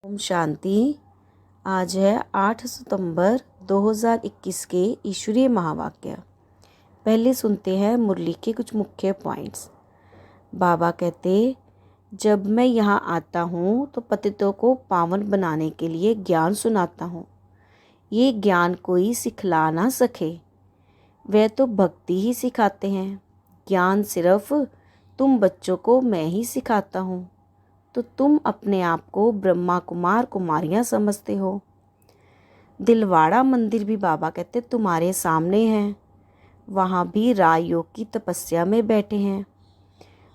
ओम शांति। आज है 8 सितंबर 2021 के ईश्वरीय महावाक्य। पहले सुनते हैं मुरली के कुछ मुख्य पॉइंट्स। बाबा कहते, जब मैं यहाँ आता हूँ तो पतितों को पावन बनाने के लिए ज्ञान सुनाता हूँ। ये ज्ञान कोई सिखला ना सके, वह तो भक्ति ही सिखाते हैं। ज्ञान सिर्फ तुम बच्चों को मैं ही सिखाता हूँ, तो तुम अपने आप को ब्रह्मा कुमार कुमारियाँ समझते हो। दिलवाड़ा मंदिर भी बाबा कहते तुम्हारे सामने हैं। वहाँ भी राजयोग की तपस्या में बैठे हैं।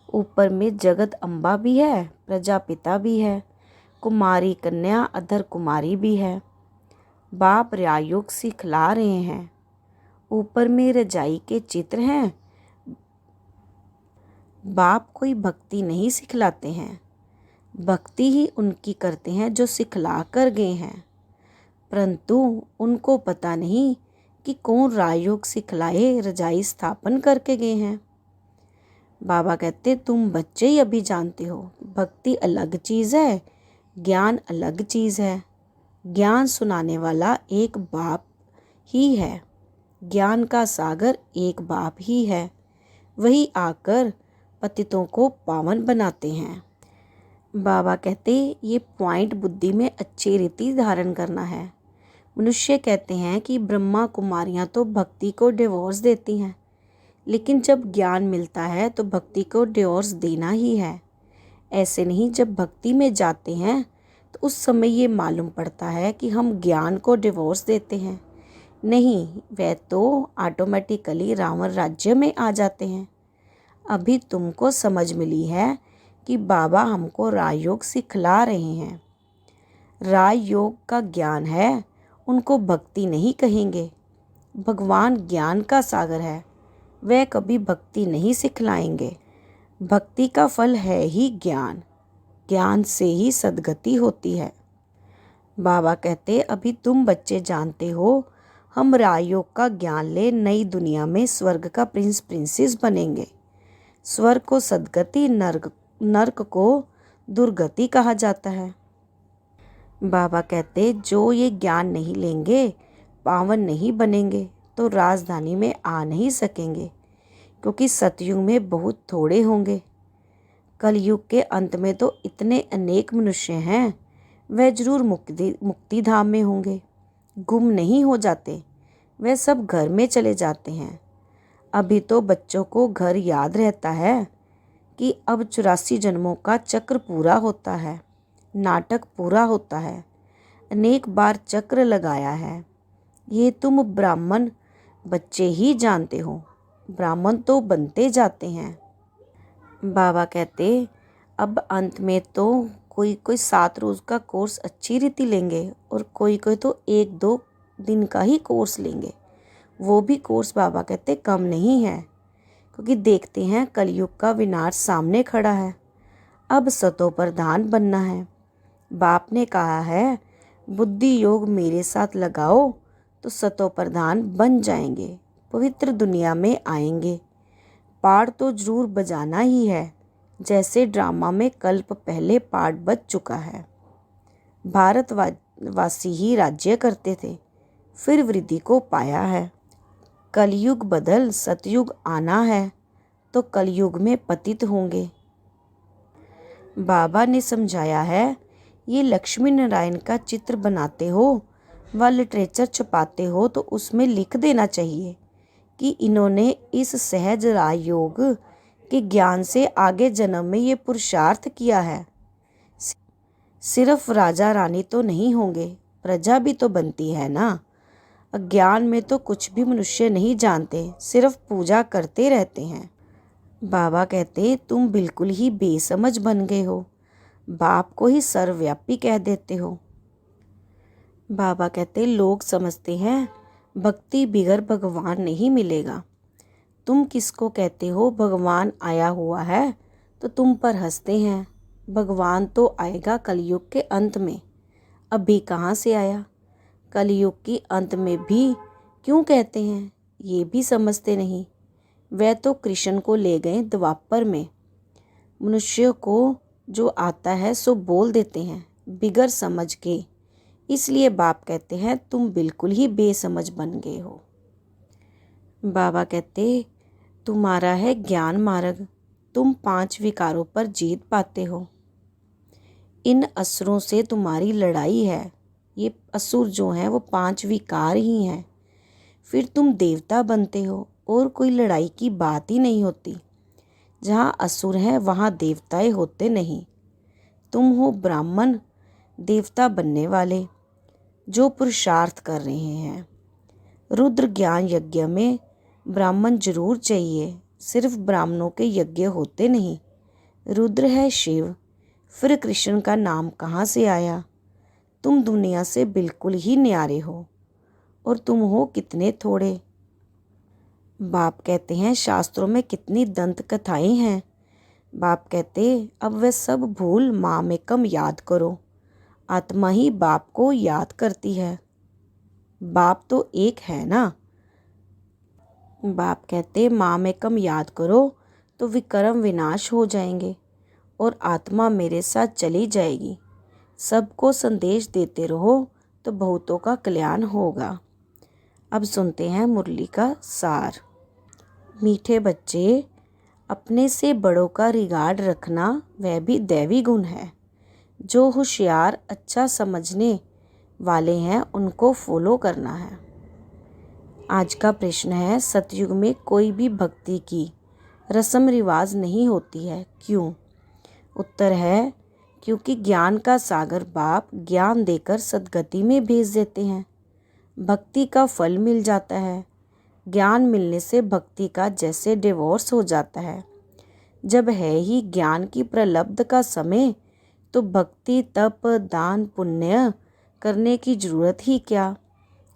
ऊपर में जगत अम्बा भी है, प्रजापिता भी है, कुमारी कन्या अधर कुमारी भी है। बाप राजयोग सिखला रहे हैं। ऊपर में रजाई के चित्र हैं। बाप कोई भक्ति नहीं सिखलाते हैं, भक्ति ही उनकी करते हैं जो सिखला कर गए हैं, परंतु उनको पता नहीं कि कौन राजयोग सिखलाए रजाई स्थापन करके गए हैं। बाबा कहते तुम बच्चे ही अभी जानते हो, भक्ति अलग चीज़ है, ज्ञान अलग चीज़ है। ज्ञान सुनाने वाला एक बाप ही है, ज्ञान का सागर एक बाप ही है। वही आकर पतितों को पावन बनाते हैं। बाबा कहते ये पॉइंट बुद्धि में अच्छी रीति धारण करना है। मनुष्य कहते हैं कि ब्रह्मा कुमारियाँ तो भक्ति को डिवोर्स देती हैं, लेकिन जब ज्ञान मिलता है तो भक्ति को डिवोर्स देना ही है। ऐसे नहीं, जब भक्ति में जाते हैं तो उस समय ये मालूम पड़ता है कि हम ज्ञान को डिवोर्स देते हैं। नहीं, वह तो ऑटोमेटिकली रावण राज्य में आ जाते हैं। अभी तुमको समझ मिली है कि बाबा हमको राजयोग सिखला रहे हैं। राजयोग का ज्ञान है, उनको भक्ति नहीं कहेंगे। भगवान ज्ञान का सागर है, वह कभी भक्ति नहीं सिखलाएंगे। भक्ति का फल है ही ज्ञान, ज्ञान से ही सद्गति होती है। बाबा कहते अभी तुम बच्चे जानते हो, हम राजयोग का ज्ञान ले नई दुनिया में स्वर्ग का प्रिंस प्रिंसेस बनेंगे। स्वर्ग को सद्गति, नर्क को दुर्गति कहा जाता है। बाबा कहते जो ये ज्ञान नहीं लेंगे, पावन नहीं बनेंगे, तो राजधानी में आ नहीं सकेंगे, क्योंकि सतयुग में बहुत थोड़े होंगे। कलयुग के अंत में तो इतने अनेक मनुष्य हैं, वह जरूर मुक्ति धाम में होंगे। गुम नहीं हो जाते, वह सब घर में चले जाते हैं। अभी तो बच्चों को घर याद रहता है कि अब 84 जन्मों का चक्र पूरा होता है, नाटक पूरा होता है, अनेक बार चक्र लगाया है। ये तुम ब्राह्मण बच्चे ही जानते हो, ब्राह्मण तो बनते जाते हैं। बाबा कहते अब अंत में तो कोई 7 रोज़ का कोर्स अच्छी रीति लेंगे और कोई तो 1-2 दिन का ही कोर्स लेंगे। वो भी कोर्स बाबा कहते कम नहीं है, क्योंकि देखते हैं कलयुग का विनाश सामने खड़ा है। अब सतो प्रधान बनना है। बाप ने कहा है बुद्धि योग मेरे साथ लगाओ तो सतो प्रधान बन जाएंगे, पवित्र दुनिया में आएंगे। पाठ तो जरूर बजाना ही है, जैसे ड्रामा में कल्प पहले पाठ बज चुका है। भारतवासी ही राज्य करते थे, फिर वृद्धि को पाया है। कलयुग बदल सतयुग आना है, तो कलयुग में पतित होंगे। बाबा ने समझाया है ये लक्ष्मी नारायण का चित्र बनाते हो व लिटरेचर छपाते हो तो उसमें लिख देना चाहिए कि इन्होंने इस सहज राजयोग के ज्ञान से आगे जन्म में ये पुरुषार्थ किया है। सिर्फ राजा रानी तो नहीं होंगे, प्रजा भी तो बनती है ना। अज्ञान में तो कुछ भी मनुष्य नहीं जानते, सिर्फ पूजा करते रहते हैं। बाबा कहते तुम बिल्कुल ही बेसमझ बन गए हो, बाप को ही सर्वव्यापी कह देते हो। बाबा कहते लोग समझते हैं भक्ति बिगर भगवान नहीं मिलेगा। तुम किसको कहते हो भगवान आया हुआ है, तो तुम पर हंसते हैं। भगवान तो आएगा कलयुग के अंत में, अभी कहाँ से आया। कलयुग की अंत में भी क्यों कहते हैं, ये भी समझते नहीं। वह तो कृष्ण को ले गए द्वापर में। मनुष्य को जो आता है सो बोल देते हैं, बिगर समझ के। इसलिए बाप कहते हैं तुम बिल्कुल ही बेसमझ बन गए हो। बाबा कहते तुम्हारा है ज्ञान मार्ग, तुम 5 विकारों पर जीत पाते हो। इन असुरों से तुम्हारी लड़ाई है। ये असुर जो हैं वो 5 विकार ही हैं। फिर तुम देवता बनते हो और कोई लड़ाई की बात ही नहीं होती। जहाँ असुर हैं वहाँ देवताएं होते नहीं। तुम हो ब्राह्मण देवता बनने वाले जो पुरुषार्थ कर रहे हैं। रुद्र ज्ञान यज्ञ में ब्राह्मण जरूर चाहिए। सिर्फ ब्राह्मणों के यज्ञ होते नहीं। रुद्र है शिव, फिर कृष्ण का नाम कहाँ से आया? तुम दुनिया से बिल्कुल ही न्यारे हो और तुम हो कितने थोड़े। बाप कहते हैं शास्त्रों में कितनी दंत कथाएं हैं। बाप कहते अब वह सब भूल मामेकम याद करो। आत्मा ही बाप को याद करती है। बाप तो एक है ना। बाप कहते मामेकम याद करो तो विक्रम विनाश हो जाएंगे और आत्मा मेरे साथ चली जाएगी। सबको संदेश देते रहो तो बहुतों का कल्याण होगा। अब सुनते हैं मुरली का सार। मीठे बच्चे, अपने से बड़ों का रिगार्ड रखना वह भी दैवी गुण है। जो होशियार अच्छा समझने वाले हैं उनको फॉलो करना है। आज का प्रश्न है, सतयुग में कोई भी भक्ति की रस्म रिवाज नहीं होती है, क्यों? उत्तर है क्योंकि ज्ञान का सागर बाप ज्ञान देकर सद्गति में भेज देते हैं। भक्ति का फल मिल जाता है। ज्ञान मिलने से भक्ति का जैसे डिवोर्स हो जाता है। जब है ही ज्ञान की प्रलब्ध का समय तो भक्ति तप दान पुण्य करने की जरूरत ही क्या।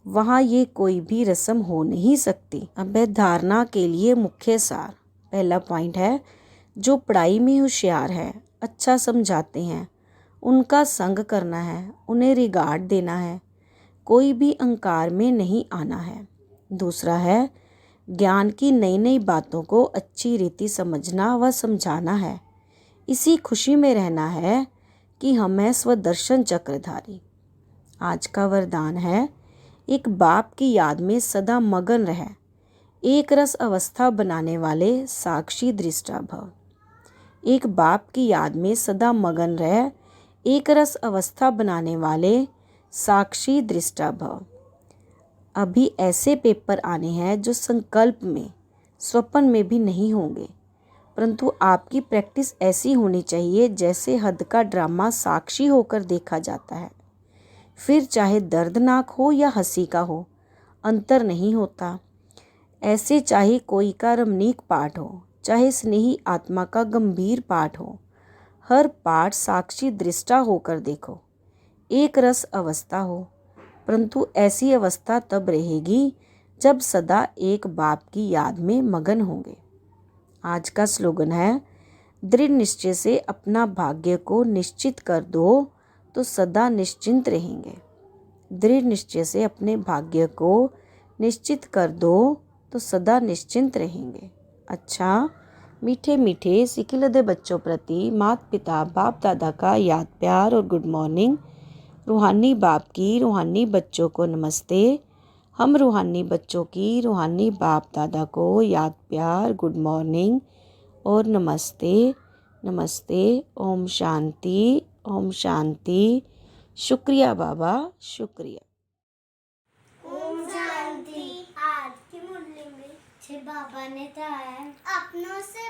वहाँ ये कोई भी रस्म हो नहीं सकती। अब धारणा के लिए मुख्य सार। पहला पॉइंट है, जो पढ़ाई में होशियार है, अच्छा समझाते हैं, उनका संग करना है, उन्हें रिगार्ड देना है, कोई भी अहंकार में नहीं आना है। दूसरा है, ज्ञान की नई नई बातों को अच्छी रीति समझना व समझाना है। इसी खुशी में रहना है कि हम हैं स्वदर्शन चक्रधारी। आज का वरदान है, एक बाप की याद में सदा मगन रह, एक रस अवस्था बनाने वाले साक्षी दृष्टा भव। एक बाप की याद में सदा मगन रह, एक रस अवस्था बनाने वाले साक्षी दृष्टा भव। अभी ऐसे पेपर आने हैं जो संकल्प में स्वप्न में भी नहीं होंगे, परंतु आपकी प्रैक्टिस ऐसी होनी चाहिए जैसे हद का ड्रामा साक्षी होकर देखा जाता है। फिर चाहे दर्दनाक हो या हंसी का हो, अंतर नहीं होता। ऐसे चाहे कोई का रमणीक पाठ हो, चाहे स्नेही आत्मा का गंभीर पाठ हो, हर पाठ साक्षी दृष्टा होकर देखो। एक रस अवस्था हो, परंतु ऐसी अवस्था तब रहेगी जब सदा एक बाप की याद में मगन होंगे। आज का स्लोगन है, दृढ़ निश्चय से अपना भाग्य को निश्चित कर दो तो सदा निश्चिंत रहेंगे। दृढ़ निश्चय से अपने भाग्य को निश्चित कर दो तो सदा निश्चिंत रहेंगे। अच्छा, मीठे मीठे सिखिलदे बच्चों प्रति माता पिता बाप दादा का याद प्यार और गुड मॉर्निंग। रूहानी बाप की रूहानी बच्चों को नमस्ते। हम रूहानी बच्चों की रूहानी बाप दादा को याद प्यार गुड मॉर्निंग और नमस्ते नमस्ते। ओम शांति ओम शांति। शुक्रिया बाबा, शुक्रिया। ओम शांति। आज की मुरली में बाबा ने कहा है, अपनों से